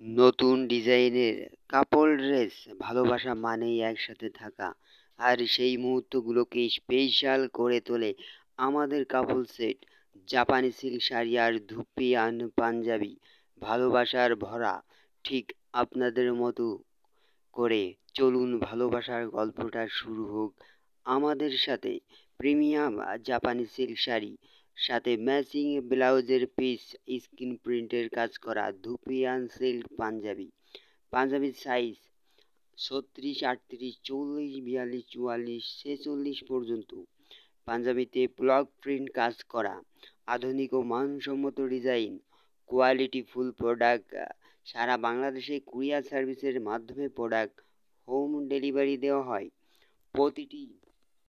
নতুন ডিজাইনের কাপড় ড্রেস, ভালোবাসা মানেই একসাথে থাকা। আর সেই মুহূর্তগুলোকে স্পেশাল করে তোলে আমাদের কাপড় সেট। জাপানি সিল্ক শাড়ি আর ধুপিয়ান পাঞ্জাবি, ভালোবাসার ভরা। ঠিক আপনাদের মতো করে চলুন ভালোবাসার গল্পটা শুরু হোক আমাদের সাথে। প্রিমিয়াম জাপানি সিল্ক শাড়ি, সাথে ম্যাচিং ব্লাউজের পিস, স্ক্রিন প্রিন্টের কাজ করা ধুপিয়ান সিল্ক পাঞ্জাবি। পাঞ্জাবির সাইজ 36, 38, 40, 42, 44, 46 পর্যন্ত। পাঞ্জাবিতে ব্লক প্রিন্ট কাজ করা, আধুনিক ও মানসম্মত ডিজাইন, কোয়ালিটি ফুল প্রোডাক্ট। সারা বাংলাদেশে কুরিয়ার সার্ভিসের মাধ্যমে প্রোডাক্ট হোম ডেলিভারি দেওয়া হয়। প্রতিটি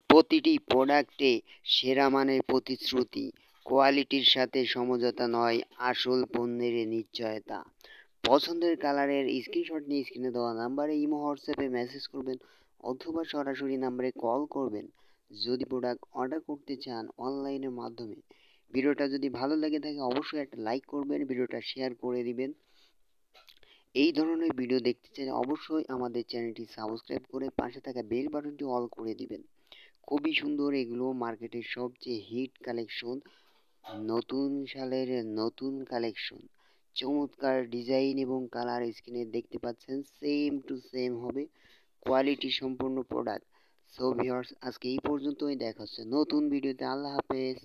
প্রতিটি প্রোডাক্টে সেরা মানের প্রতিশ্রুতি, কোয়ালিটির সাথে সমঝোতা নয়, আসল পণ্যের নিশ্চয়তা। পছন্দের কালারের স্ক্রিনশট নিয়ে স্ক্রিনে দেওয়া নাম্বারে ইমো হোয়াটসঅ্যাপে মেসেজ করবেন অথবা সরাসরি নাম্বারে কল করবেন যদি প্রোডাক্ট অর্ডার করতে চান অনলাইনের মাধ্যমে। ভিডিওটা যদি ভালো লেগে থাকে অবশ্যই একটা লাইক করবেন, ভিডিওটা শেয়ার করে দিবেন। এই ধরনের ভিডিও দেখতে চাইলে অবশ্যই আমাদের চ্যানেলটি সাবস্ক্রাইব করে পাশে থাকা বেল বাটনটি অল করে দিবেন। খুবই সুন্দর এগুলো মার্কেটের সবচেয়ে হিট কালেকশন, নতুন সালের নতুন কালেকশন। চমৎকার ডিজাইন এবং কালার স্ক্রিনে দেখতে পাচ্ছেন, সেম টু সেম হবে, কোয়ালিটি সম্পূর্ণ প্রোডাক্ট। সো ভিউয়ার্স, আজকে এই পর্যন্তই, দেখা হচ্ছে নতুন ভিডিওতে। আল্লাহ হাফেজ।